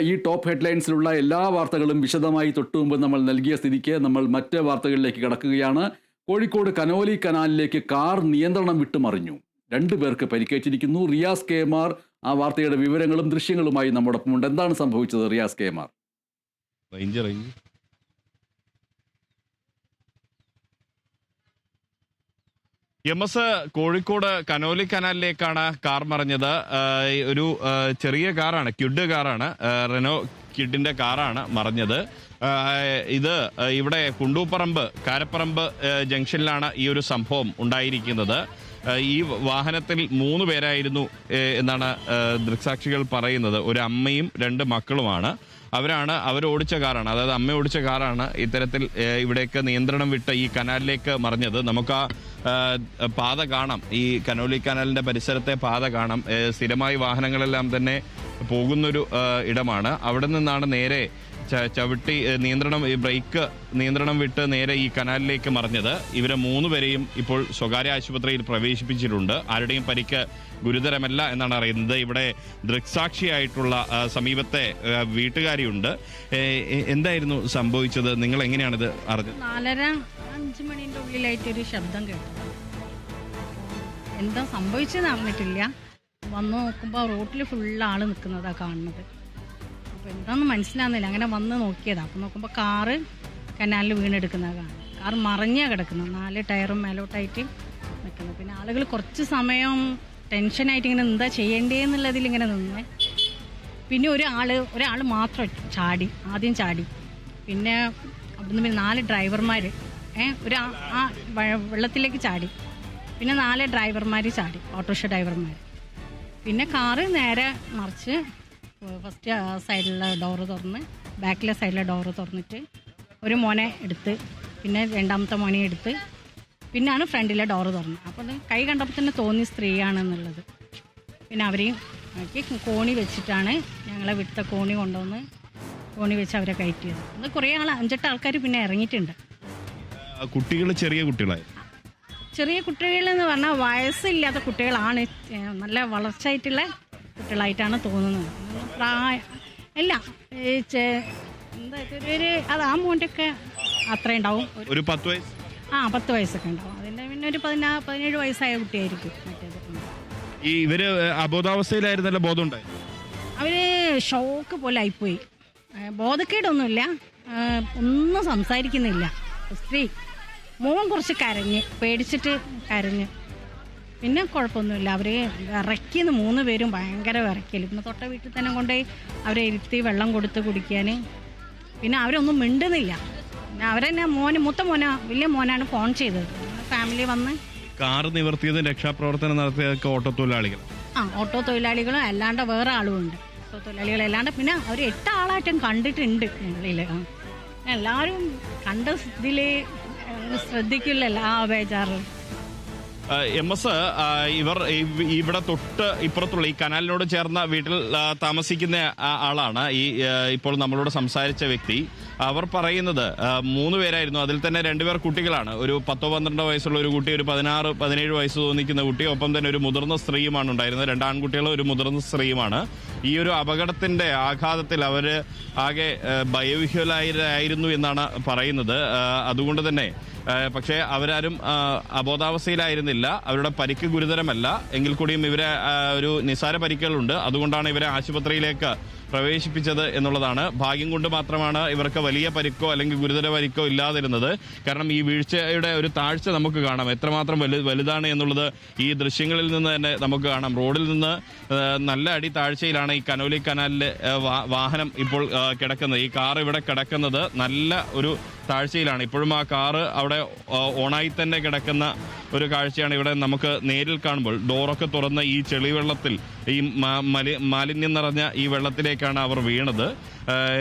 ഈ ടോപ്പ് ഹെഡ്ലൈൻസിലുള്ള എല്ലാ വാർത്തകളും വിശദമായി തൊട്ടുമുമ്പ് നമ്മൾ നൽകിയ സ്ഥിതിക്ക് നമ്മൾ മറ്റ് വാർത്തകളിലേക്ക് കടക്കുകയാണ്. കോഴിക്കോട് കനോലി കനാലിലേക്ക് കാർ നിയന്ത്രണം വിട്ടുമറിഞ്ഞു. 2 പേർക്ക് പരിക്കേറ്റിരിക്കുന്നു. റിയാസ് കെ മാർ ആ വാർത്തയുടെ വിവരങ്ങളും ദൃശ്യങ്ങളുമായി നമ്മോടൊപ്പം ഉണ്ട്. എന്താണ് സംഭവിച്ചത് റിയാസ് കെ മാർ? കോഴിക്കോട് കനോലി കനാലിലേക്കാണ് കാർ മറിഞ്ഞത്. ഒരു ചെറിയ കാറാണ്, ക്യുഡ് കാറാണ്, റെനോ ക്യുഡിന്റെ കാറാണ് മറിഞ്ഞത്. ഇത് ഇവിടെ കുണ്ടൂപ്പറമ്പ് കാരപ്പറമ്പ് ജംഗ്ഷനിലാണ് ഈ ഒരു സംഭവം ഉണ്ടായിരിക്കുന്നത്. ഈ വാഹനത്തിൽ 3 പേരായിരുന്നു എന്നാണ് ദൃക്സാക്ഷികൾ പറയുന്നത്. ഒരു അമ്മയും 2 മക്കളുമാണ്. അവരോടിച്ച കാറാണ്, അതായത് അമ്മ ഓടിച്ച കാറാണ് ഇത്തരത്തിൽ ഇവിടേക്ക് നിയന്ത്രണം വിട്ട് ഈ കനാലിലേക്ക് മറിഞ്ഞത്. നമുക്ക് ആ പാത കാണാം, ഈ കനോലി കനാലിന്റെ പരിസരത്തെ പാത കാണാം. സ്ഥിരമായി വാഹനങ്ങളെല്ലാം തന്നെ പോകുന്നൊരു ഇടമാണ്. അവിടെ നിന്നാണ് നേരെ ചവിട്ടി ബ്രേക്ക് നിയന്ത്രണം വിട്ട് നേരെ ഈ കനാലിലേക്ക് മറിഞ്ഞത്. ഇവരെ 3 പേരെയും ഇപ്പോൾ സ്വകാര്യ ആശുപത്രിയിൽ പ്രവേശിപ്പിച്ചിട്ടുണ്ട്. ആരുടെയും പരിക്ക് ഗുരുതരമല്ല എന്നാണ് അറിയുന്നത്. ഇവിടെ ദൃക്സാക്ഷിയായിട്ടുള്ള സമീപത്തെ വീട്ടുകാരിയുണ്ട്. എന്തായിരുന്നു സംഭവിച്ചത്? നിങ്ങൾ എങ്ങനെയാണിത് അറിഞ്ഞത്? 4:30-5 മണിന്റെ ഉള്ളിലായിട്ടൊരു ശബ്ദം കേട്ടു. എന്താ സംഭവിച്ചതെന്ന് അറിഞ്ഞിട്ടില്ല. വന്ന് നോക്കുമ്പോൾ റോട്ടിൽ ഫുള്ള് ആള് നിൽക്കുന്നതാണ് കാണുന്നത്. അപ്പോൾ എന്താണെന്ന് മനസ്സിലാകുന്നില്ല. അങ്ങനെ വന്ന് നോക്കിയതാണ്. അപ്പോൾ നോക്കുമ്പോൾ കാറ് കനാലിൽ വീണെടുക്കുന്നതാണ്. കാർ മറിഞ്ഞാണ് കിടക്കുന്നത്, 4 ടയറും മേലോട്ടായിട്ട് നിൽക്കുന്നത്. പിന്നെ ആളുകൾ കുറച്ച് സമയം ടെൻഷനായിട്ട് ഇങ്ങനെ എന്താ ചെയ്യേണ്ടതെന്നുള്ളതിൽ ഇങ്ങനെ നിന്ന്. പിന്നെ ഒരാൾ മാത്രം ആദ്യം ചാടി. പിന്നെ അവിടുന്ന് പിന്നെ 4 ഡ്രൈവർമാർ വെള്ളത്തിലേക്ക് ചാടി. പിന്നെ 4 ഡ്രൈവർമാർ ചാടി, ഓട്ടോറിക്ഷ ഡ്രൈവർമാർ. പിന്നെ കാറ് നേരെ മറിച്ച് ഫസ്റ്റ് സൈഡിലെ ഡോറ് തുറന്ന്, ബാക്കിലെ സൈഡിലെ ഡോറ് തുറന്നിട്ട് ഒരു മോനെ എടുത്ത്, പിന്നെ 2ാമത്തെ മോനെ എടുത്ത്, പിന്നെയാണ് ഫ്രണ്ടിലെ ഡോറ് തുറന്നത്. അപ്പോൾ അത് കൈ കണ്ടപ്പോൾ തന്നെ തോന്നി സ്ത്രീയാണെന്നുള്ളത്. പിന്നെ അവരെയും കോണി വെച്ചിട്ടാണ് ഞങ്ങളെ വിട്ട കോണി കൊണ്ടുവന്ന് കോണി വെച്ച് അവരെ കയറ്റിയത്. അത് കുറേ 5-8 ആൾക്കാർ പിന്നെ ഇറങ്ങിയിട്ടുണ്ട്. കുട്ടികൾ ചെറിയ കുട്ടികളായി, ചെറിയ കുട്ടികളെന്ന് പറഞ്ഞാൽ വയസ്സില്ലാത്ത കുട്ടികളാണ്. നല്ല വളർച്ചയായിട്ടുള്ള കുട്ടികളായിട്ടാണ് തോന്നുന്നത്. അല്ല എന്താ അത് ആ മോൻ്റെ ഒക്കെ അത്ര ഉണ്ടാവും, ഒരു 10 വയസ്സ്. 10 വയസ്സൊക്കെ ഉണ്ടാവും. അതിൻ്റെ പിന്നെ ഒരു 17 വയസ്സായ കുട്ടിയായിരിക്കും മറ്റേത്. ഇവര് അബോധാവസ്ഥയിലായിരുന്നല്ലോ, ബോധമുണ്ടായി? അവര് ഷോക്ക് പോലെ ആയിപ്പോയി. ബോധക്കേടൊന്നുമില്ല, ഒന്നും സംസാരിക്കുന്നില്ല. സ്ത്രീ മോൻ കുറച്ച് കരഞ്ഞ്, പേടിച്ചിട്ട് കരഞ്ഞ്. പിന്നെ കുഴപ്പമൊന്നുമില്ല. അവർ ഇറക്കിയെന്ന് 3 പേരും ഭയങ്കര വിറക്കൽ. പിന്നെ തൊട്ട വീട്ടിൽ തന്നെ കൊണ്ടുപോയി അവരെ ഇരുത്തി വെള്ളം കൊടുത്ത് കുടിക്കാൻ. പിന്നെ അവരൊന്നും മിണ്ടുന്നില്ല. പിന്നെ അവരെന്നെ മൂത്ത വലിയ മോനാണ് ഫോൺ ചെയ്തത്. ഫാമിലി വന്ന് കാർ നിവർത്തിയത് രക്ഷാപ്രവർത്തനം നടത്തിയ ഓട്ടോ തൊഴിലാളികൾ. ഓട്ടോ തൊഴിലാളികളും അല്ലാണ്ട് വേറെ ആളുമുണ്ട്. ഓട്ടോ തൊഴിലാളികളല്ലാണ്ട് പിന്നെ അവർ 8 ആളായിട്ടും കണ്ടിട്ടുണ്ട് ഞങ്ങളിൽ. എല്ലാവരും കണ്ട ഇതിൽ ശ്രദ്ധിക്കില്ലല്ലോ ആ ബേജാറ്. ഇവർ ഇവിടെ തൊട്ട് ഇപ്പുറത്തുള്ള ഈ കനാലിനോട് ചേർന്ന വീട്ടിൽ താമസിക്കുന്ന ആളാണ് ഇപ്പോൾ നമ്മളോട് സംസാരിച്ച വ്യക്തി. അവർ പറയുന്നത് 3 പേരായിരുന്നു. അതിൽ തന്നെ 2 പേർ കുട്ടികളാണ്. ഒരു 10-12 വയസ്സുള്ള ഒരു കുട്ടി, ഒരു 16-17 വയസ്സ് തോന്നിക്കുന്ന കുട്ടി, ഒപ്പം തന്നെ ഒരു മുതിർന്ന സ്ത്രീയുമാണ് ഉണ്ടായിരുന്നത്. 2 ആൺകുട്ടികളും ഒരു മുതിർന്ന സ്ത്രീയുമാണ്. ഈ ഒരു അപകടത്തിന്റെ ആഘാതത്തിൽ അവർ ആകെ ഭയവിഹ്വലായിരുന്നു എന്നാണ് പറയുന്നത്. അതുകൊണ്ട് തന്നെ പക്ഷേ അവരാരും അബോധാവസ്ഥയിലായിരുന്നില്ല. അവരുടെ പരിക്ക് ഗുരുതരമല്ല. എങ്കിൽ കൂടിയും ഇവരെ ഒരു നിസ്സാര പരിക്കുകളുണ്ട്. അതുകൊണ്ടാണ് ഇവരെ ആശുപത്രിയിലേക്ക് പ്രവേശിപ്പിച്ചത് എന്നുള്ളതാണ്. ഭാഗ്യം കൊണ്ട് മാത്രമാണ് ഇവർക്ക് വലിയ പരിക്കോ അല്ലെങ്കിൽ ഗുരുതര പരിക്കോ ഇല്ലാതിരുന്നത്. കാരണം ഈ വീഴ്ചയുടെ ഒരു താഴ്ച നമുക്ക് കാണാം, എത്രമാത്രം വലുതാണ് എന്നുള്ളത് ഈ ദൃശ്യങ്ങളിൽ നിന്ന് തന്നെ നമുക്ക് കാണാം. റോഡിൽ നിന്ന് നല്ല അടി താഴ്ചയിലാണ് ഈ കനോലി കനാലിലെ വാഹനം ഇപ്പോൾ കിടക്കുന്നത്. ഈ കാർ ഇവിടെ കിടക്കുന്നത് നല്ല ഒരു താഴ്ചയിലാണ്. ഇപ്പോഴും ആ കാറ് അവിടെ ഓണായി തന്നെ കിടക്കുന്ന ഒരു കാഴ്ചയാണ് ഇവിടെ നമുക്ക് നേരിൽ കാണുമ്പോൾ. ഡോറൊക്കെ തുറന്ന ഈ ചെളിവെള്ളത്തിൽ, ഈ മാലിന്യം നിറഞ്ഞ ഈ വെള്ളത്തിലേക്കാണ് അവർ വീണത്.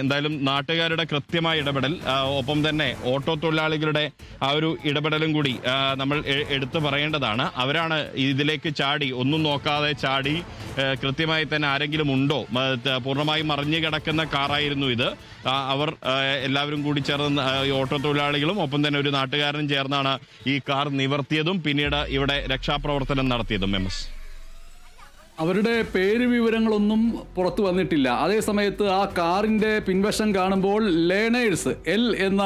എന്തായാലും നാട്ടുകാരുടെ കൃത്യമായ ഇടപെടൽ, ഒപ്പം തന്നെ ഓട്ടോ തൊഴിലാളികളുടെ ആ ഒരു ഇടപെടലും കൂടി നമ്മൾ എടുത്തു പറയേണ്ടതാണ്. അവരാണ് ഇതിലേക്ക് ചാടി, ഒന്നും നോക്കാതെ ചാടി. കൃത്യമായി തന്നെ ആരെങ്കിലും ഉണ്ടോ, പൂർണ്ണമായും മറിഞ്ഞു കിടക്കുന്ന കാറായിരുന്നു ഇത്. അവർ എല്ലാവരും കൂടി ചേർന്ന്, ഓട്ടോ തൊഴിലാളികളും ഒപ്പം തന്നെ ഒരു നാട്ടുകാരനും ചേർന്നാണ് ഈ കാർ നിവർത്തിയതും പിന്നീട് ഇവിടെ രക്ഷാപ്രവർത്തനം നടത്തിയതും. അവരുടെ പേര് വിവരങ്ങളൊന്നും പുറത്തു വന്നിട്ടില്ല. അതേ സമയത്ത് ആ കാറിൻ്റെ പിൻവശം കാണുമ്പോൾ ലേണേഴ്സ് എൽ എന്ന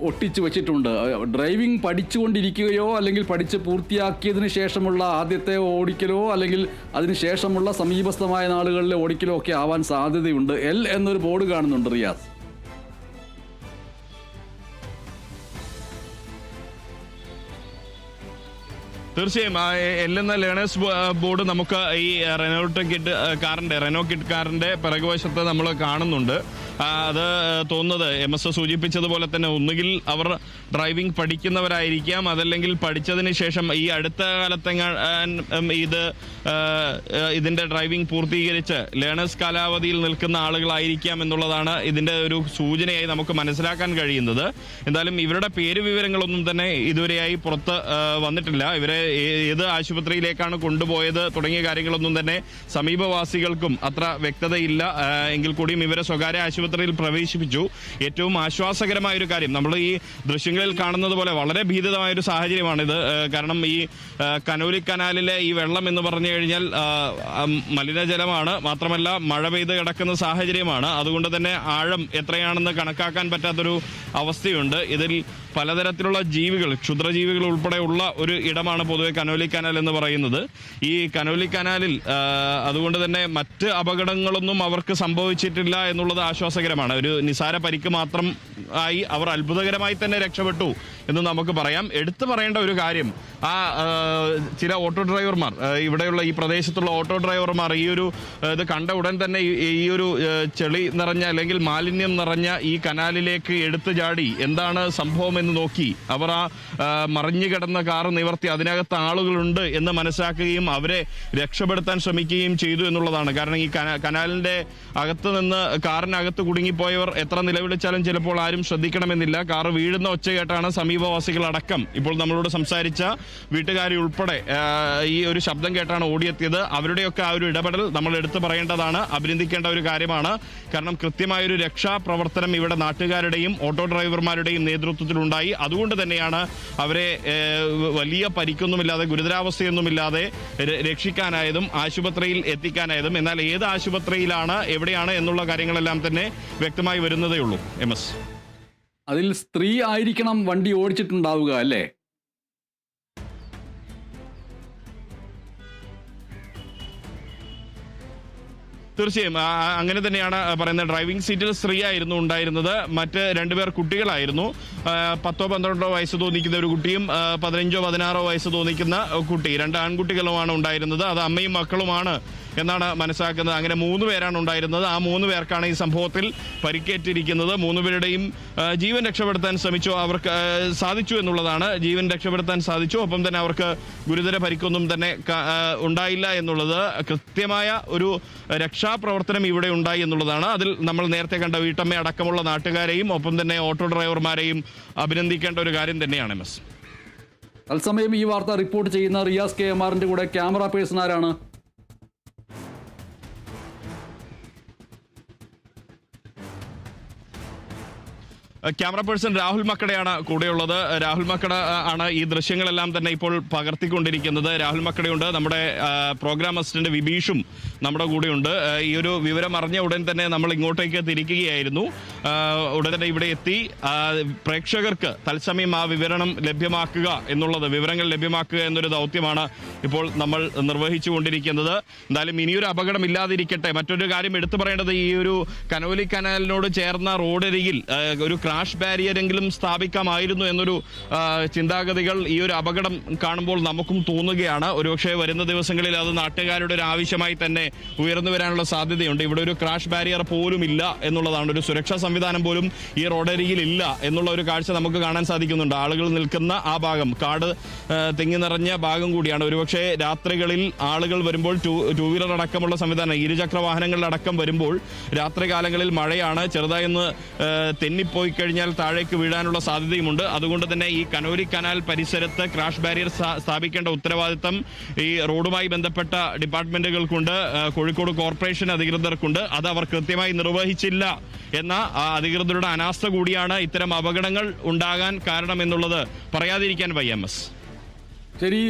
ഒട്ടിച്ചു വച്ചിട്ടുണ്ട്. ഡ്രൈവിംഗ് പഠിച്ചുകൊണ്ടിരിക്കുകയോ അല്ലെങ്കിൽ പഠിച്ച് പൂർത്തിയാക്കിയതിന് ശേഷമുള്ള ആദ്യത്തെ ഓടിക്കലോ അല്ലെങ്കിൽ അതിന് ശേഷമുള്ള സമീപസ്ഥമായ നാളുകളിലെ ഓടിക്കലോ ഒക്കെ ആവാൻ സാധ്യതയുണ്ട്. എൽ എന്നൊരു ബോർഡ് കാണുന്നുണ്ട് റിയാസ്. തീർച്ചയായും എല്ലെന്ന ലേണേഴ്സ് ബോർഡ് നമുക്ക് ഈ റെനോ കിഡ് കാറിന്റെ പിറകുവശത്ത് നമ്മൾ കാണുന്നുണ്ട്. അത് തോന്നുന്നത് MS സൂചിപ്പിച്ചതുപോലെ തന്നെ ഒന്നുകിൽ അവർ ഡ്രൈവിംഗ് പഠിക്കുന്നവരായിരിക്കാം, അതല്ലെങ്കിൽ പഠിച്ചതിന് ശേഷം ഈ അടുത്ത കാലത്തെ ഇതിന്റെ ഡ്രൈവിംഗ് പൂർത്തീകരിച്ച് ലേണേഴ്സ് കാലാവധിയിൽ നിൽക്കുന്ന ആളുകളായിരിക്കാം എന്നുള്ളതാണ് ഇതിന്റെ ഒരു സൂചനയായി നമുക്ക് മനസ്സിലാക്കാൻ കഴിയുന്നത്. എന്തായാലും ഇവരുടെ പേര് വിവരങ്ങളൊന്നും തന്നെ ഇതുവരെയായി പുറത്ത് വന്നിട്ടില്ല. ഇവരെ ഏത് ആശുപത്രിയിലേക്കാണ് കൊണ്ടുപോയത് തുടങ്ങിയ കാര്യങ്ങളൊന്നും തന്നെ സമീപവാസികൾക്കും അത്ര വ്യക്തതയില്ല. എങ്കിൽ കൂടിയും ഇവരെ സ്വകാര്യ ആശുപത്രിയിൽ പ്രവേശിപ്പിച്ചു. ഏറ്റവും ആശ്വാസകരമായ ഒരു കാര്യം, നമ്മൾ ഈ ദൃശ്യങ്ങളിൽ കാണുന്നത് പോലെ വളരെ ഭീതിതമായ ഒരു സാഹചര്യമാണിത്. കാരണം ഈ കനോലി കനാലിലെ ഈ വെള്ളം എന്ന് പറഞ്ഞു കഴിഞ്ഞാൽ മലിനജലമാണ്, മാത്രമല്ല മഴ പെയ്ത് കിടക്കുന്ന സാഹചര്യമാണ്. അതുകൊണ്ട് തന്നെ ആഴം എത്രയാണെന്ന് കണക്കാക്കാൻ പറ്റാത്തൊരു അവസ്ഥയുണ്ട്. ഇതിൽ പലതരത്തിലുള്ള ജീവികൾ, ക്ഷുദ്രജീവികൾ ഉൾപ്പെടെ ഉള്ള ഒരു ഇടമാണ് പൊതുവെ കനോലി കനാൽ എന്ന് പറയുന്നത്. ഈ കനോലി കനാലിൽ അതുകൊണ്ട് തന്നെ മറ്റ് അപകടങ്ങളൊന്നും അവർക്ക് സംഭവിച്ചിട്ടില്ല എന്നുള്ളത് ആശ്വാസകരമാണ്. ഒരു നിസാര പരിക്ക് മാത്രം ആയി അവർ അത്ഭുതകരമായി തന്നെ രക്ഷപ്പെട്ടു എന്ന് നമുക്ക് പറയാം. എടുത്തു പറയേണ്ട ഒരു കാര്യം, ചില ഓട്ടോ ഡ്രൈവർമാർ, ഇവിടെയുള്ള ഈ പ്രദേശത്തുള്ള ഓട്ടോ ഡ്രൈവർമാർ ഈ ഒരു ഇത് കണ്ട ഉടൻ തന്നെ ഈ ഒരു ചെളി നിറഞ്ഞ അല്ലെങ്കിൽ മാലിന്യം നിറഞ്ഞ ഈ കനാലിലേക്ക് എടുത്തു ചാടി എന്താണ് സംഭവം എന്ന് നോക്കി അവർ മറിഞ്ഞു കിടന്ന കാർ നിവർത്തി അതിനകത്ത് ആളുകളുണ്ട് എന്ന് മനസ്സിലാക്കുകയും അവരെ രക്ഷപ്പെടുത്താൻ ശ്രമിക്കുകയും ചെയ്തു എന്നുള്ളതാണ്. കാരണം ഈ കനാലിന്റെ അകത്ത് നിന്ന് കാറിനകത്ത് കുടുങ്ങിപ്പോയവർ എത്ര നിലവിളിച്ചാലും ചിലപ്പോൾ ആരും ശ്രദ്ധിക്കണമെന്നില്ല. കാർ വീഴുന്ന ഒച്ച കേട്ടാണ് സമീപവാസികളടക്കം ഇപ്പോൾ നമ്മളോട് സംസാരിച്ച വീട്ടുകാരി ഉൾപ്പെടെ ഈ ഒരു ശബ്ദം കേട്ടാണ് ഓടിയെത്തിയത്. അവരുടെയൊക്കെ ആ ഒരു ഇടപെടൽ നമ്മൾ എടുത്തു പറയേണ്ടതാണ്, അഭിനന്ദിക്കേണ്ട ഒരു കാര്യമാണ്. കാരണം കൃത്യമായൊരു രക്ഷാപ്രവർത്തനം ഇവിടെ നാട്ടുകാരുടെയും ഓട്ടോ ഡ്രൈവർമാരുടെയും നേതൃത്വത്തിലുണ്ടായി. അതുകൊണ്ട് തന്നെയാണ് അവരെ വലിയ പരിക്കൊന്നുമില്ലാതെ, ഗുരുതരാവസ്ഥയൊന്നുമില്ലാതെ രക്ഷിക്കാനായതും ആശുപത്രിയിൽ എത്തിക്കാനായതും. എന്നാൽ ഏത് ആശുപത്രിയിലാണ്, എവിടെയാണ് എന്നുള്ള കാര്യങ്ങളെല്ലാം തന്നെ വ്യക്തമായി വരുന്നതേ ഉള്ളൂ. MS, അതിൽ സ്ത്രീ ആയിരിക്കണം വണ്ടി ഓടിച്ചിട്ടുണ്ടാവുക അല്ലേ? തീർച്ചയായും അങ്ങനെ തന്നെയാണ് പറയുന്നത്. ഡ്രൈവിംഗ് സീറ്റിൽ സ്ത്രീ ആയിരുന്നു ഉണ്ടായിരുന്നത്. മറ്റ് 2 പേർ കുട്ടികളായിരുന്നു. 10-12 വയസ്സ് തോന്നിക്കുന്ന ഒരു കുട്ടിയും 15-16 വയസ്സ് തോന്നിക്കുന്ന കുട്ടി, 2 ആൺകുട്ടികളുമാണ് ഉണ്ടായിരുന്നത്. അത് അമ്മയും മക്കളുമാണ് എന്നാണ് മനസ്സിലാക്കുന്നത്. അങ്ങനെ 3 പേരാണ് ഉണ്ടായിരുന്നത്. ആ 3 പേർക്കാണ് ഈ സംഭവത്തിൽ പരിക്കേറ്റിരിക്കുന്നത്. 3 പേരുടെയും ജീവൻ രക്ഷപ്പെടുത്താൻ ശ്രമിച്ചു, അവർക്ക് സാധിച്ചു എന്നുള്ളതാണ്. ജീവൻ രക്ഷപ്പെടുത്താൻ സാധിച്ചു. ഒപ്പം തന്നെ അവർക്ക് ഗുരുതര പരിക്കൊന്നും തന്നെ ഉണ്ടായില്ല എന്നുള്ളത്. കൃത്യമായ ഒരു രക്ഷാപ്രവർത്തനം ഇവിടെ ഉണ്ടായി എന്നുള്ളതാണ്. അതിൽ നമ്മൾ നേരത്തെ കണ്ട വീട്ടമ്മ അടക്കമുള്ള നാട്ടുകാരെയും ഒപ്പം തന്നെ ഓട്ടോ ഡ്രൈവർമാരെയും അഭിനന്ദിക്കേണ്ട ഒരു കാര്യം തന്നെയാണ്. MS, തത്സമയം ഈ വാർത്ത റിപ്പോർട്ട് ചെയ്യുന്ന റിയാസ് KMRന്റെ കൂടെ ക്യാമറ പേഴ്സൺ ആരാണ്? ക്യാമറ പേഴ്സൺ രാഹുൽ മക്കടയാണ് കൂടെയുള്ളത്. രാഹുൽ മക്കട ആണ് ഈ ദൃശ്യങ്ങളെല്ലാം തന്നെ ഇപ്പോൾ പകർത്തിക്കൊണ്ടിരിക്കുന്നത്. രാഹുൽ മക്കടയുണ്ട്, നമ്മുടെ പ്രോഗ്രാം അസിസ്റ്റന്റ് വിഭീഷും നമ്മുടെ കൂടെയുണ്ട്. ഈ ഒരു വിവരം അറിഞ്ഞ ഉടൻ തന്നെ നമ്മൾ ഇങ്ങോട്ടേക്ക് തിരിക്കുകയായിരുന്നു. ഉടൻ തന്നെ ഇവിടെ എത്തി പ്രേക്ഷകർക്ക് തത്സമയം ആ വിവരണം ലഭ്യമാക്കുക എന്നുള്ളത്, വിവരങ്ങൾ ലഭ്യമാക്കുക എന്നൊരു ദൗത്യമാണ് ഇപ്പോൾ നമ്മൾ നിർവഹിച്ചുകൊണ്ടിരിക്കുന്നത്. എന്തായാലും ഇനിയൊരു അപകടം ഇല്ലാതിരിക്കട്ടെ. മറ്റൊരു കാര്യം എടുത്തു പറയേണ്ടത്, ഈ ഒരു കനോലി കനാലിനോട് ചേർന്ന റോഡരികിൽ ഒരു ക്രാഷ് ബാരിയറെങ്കിലും സ്ഥാപിക്കാമായിരുന്നു എന്നൊരു ചിന്താഗതികൾ ഈ ഒരു അപകടം കാണുമ്പോൾ നമുക്കും തോന്നുകയാണ്. ഒരുപക്ഷെ വരുന്ന ദിവസങ്ങളിൽ അത് നാട്ടുകാരുടെ ഒരു ആവശ്യമായി തന്നെ ഉയർന്നു വരാനുള്ള സാധ്യതയുണ്ട്. ഇവിടെ ഒരു ക്രാഷ് ബാരിയർ പോലും ഇല്ല എന്നുള്ളതാണ്. ഒരു സുരക്ഷാ സംവിധാനം പോലും ഈ റോഡരികിൽ ഇല്ല എന്നുള്ള ഒരു കാഴ്ച നമുക്ക് കാണാൻ സാധിക്കുന്നുണ്ട്. ആളുകൾ നിൽക്കുന്ന ആ ഭാഗം കാട് തിങ്ങി നിറഞ്ഞ ഭാഗം കൂടിയാണ്. ഒരുപക്ഷെ രാത്രികളിൽ ആളുകൾ വരുമ്പോൾ ടൂ വീലർ അടക്കമുള്ള സംവിധാനം, ഇരുചക്ര വാഹനങ്ങളിലടക്കം വരുമ്പോൾ രാത്രികാലങ്ങളിൽ മഴയാണ്, ചെറുതായി ഒന്ന് തെന്നിപ്പോയി കഴിഞ്ഞാൽ താഴേക്ക് വീഴാനുള്ള സാധ്യതയുമുണ്ട്. അതുകൊണ്ട് തന്നെ ഈ കനോലി കനാൽ പരിസരത്ത് ക്രാഷ് ബാരിയർ സ്ഥാപിക്കേണ്ട ഉത്തരവാദിത്തം ഈ റോഡുമായി ബന്ധപ്പെട്ട ഡിപ്പാർട്ട്മെന്റുകൾക്കുണ്ട്, കോഴിക്കോട് കോർപ്പറേഷൻ അധികൃതർക്കുണ്ട്. അത് അവർ കൃത്യമായി നിർവഹിച്ചില്ല എന്ന അധികൃതരുടെ അനാസ്ഥ കൂടിയാണ് ഇത്തരം അപകടങ്ങൾ ഉണ്ടാകാൻ കാരണം എന്നുള്ളത് പറയാതിരിക്കാൻ വയ്യ. MS, ശരി,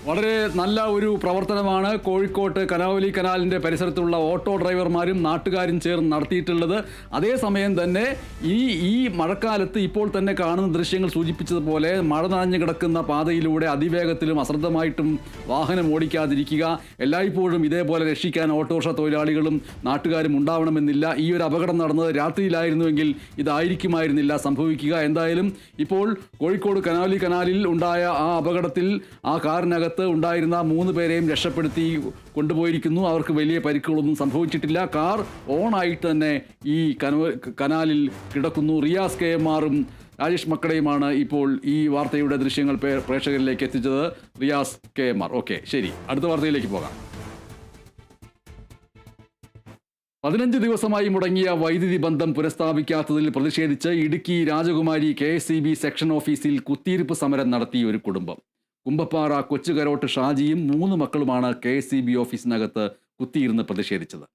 വളരെ നല്ല ഒരു പ്രവർത്തനമാണ് കോഴിക്കോട്ട് കനോലി കനാലിൻ്റെ പരിസരത്തുള്ള ഓട്ടോ ഡ്രൈവർമാരും നാട്ടുകാരും ചേർന്ന് നടത്തിയിട്ടുള്ളത്. അതേസമയം തന്നെ ഈ മഴക്കാലത്ത് ഇപ്പോൾ തന്നെ കാണുന്ന ദൃശ്യങ്ങൾ സൂചിപ്പിച്ചതുപോലെ മഴ നനഞ്ഞു കിടക്കുന്ന പാതയിലൂടെ അതിവേഗത്തിലും അശ്രദ്ധമായിട്ടും വാഹനം ഓടിക്കാതിരിക്കുക. എല്ലായ്പ്പോഴും ഇതേപോലെ രക്ഷിക്കാൻ ഓട്ടോറിക്ഷ തൊഴിലാളികളും നാട്ടുകാരും ഉണ്ടാവണമെന്നില്ല. ഈ ഒരു അപകടം നടന്നത് രാത്രിയിലായിരുന്നുവെങ്കിൽ ഇതായിരിക്കുമായിരുന്നില്ല സംഭവിക്കുക. എന്തായാലും ഇപ്പോൾ കോഴിക്കോട് കനോലി കനാലിൽ ഉണ്ടായ ആ അപകടത്തിൽ ആ കാറിനകത്ത് ഉണ്ടായിരുന്ന 3 പേരെയും രക്ഷപ്പെടുത്തി കൊണ്ടുപോയിരിക്കുന്നു. അവർക്ക് വലിയ പരിക്കുകളൊന്നും സംഭവിച്ചിട്ടില്ല. കാർ ഓണായിട്ട് തന്നെ ഈ കനാലിൽ കിടക്കുന്നു. റിയാസ് KMR-ഉം രാജേഷ് മക്കടയുമാണ് ഇപ്പോൾ ഈ വാർത്തയുടെ ദൃശ്യങ്ങൾ പ്രേക്ഷകരിലേക്ക് എത്തിച്ചത്. റിയാസ് KMR. ഓക്കെ, ശരി, അടുത്ത വാർത്തയിലേക്ക് പോകാം. 15 ദിവസമായി മുടങ്ങിയ വൈദ്യുതി ബന്ധം പുനഃസ്ഥാപിക്കാത്തതിൽ പ്രതിഷേധിച്ച് ഇടുക്കി രാജകുമാരി KSEB സെക്ഷൻ ഓഫീസിൽ കുത്തിയിരിപ്പ് സമരം നടത്തിയ ഒരു കുടുംബം. കുമ്പപ്പാറ കൊച്ചുകരോട്ട് ഷാജിയും 3 മക്കളുമാണ് KSEB ഓഫീസിനകത്ത് കുത്തിയിരുന്ന് പ്രതിഷേധിച്ചത്.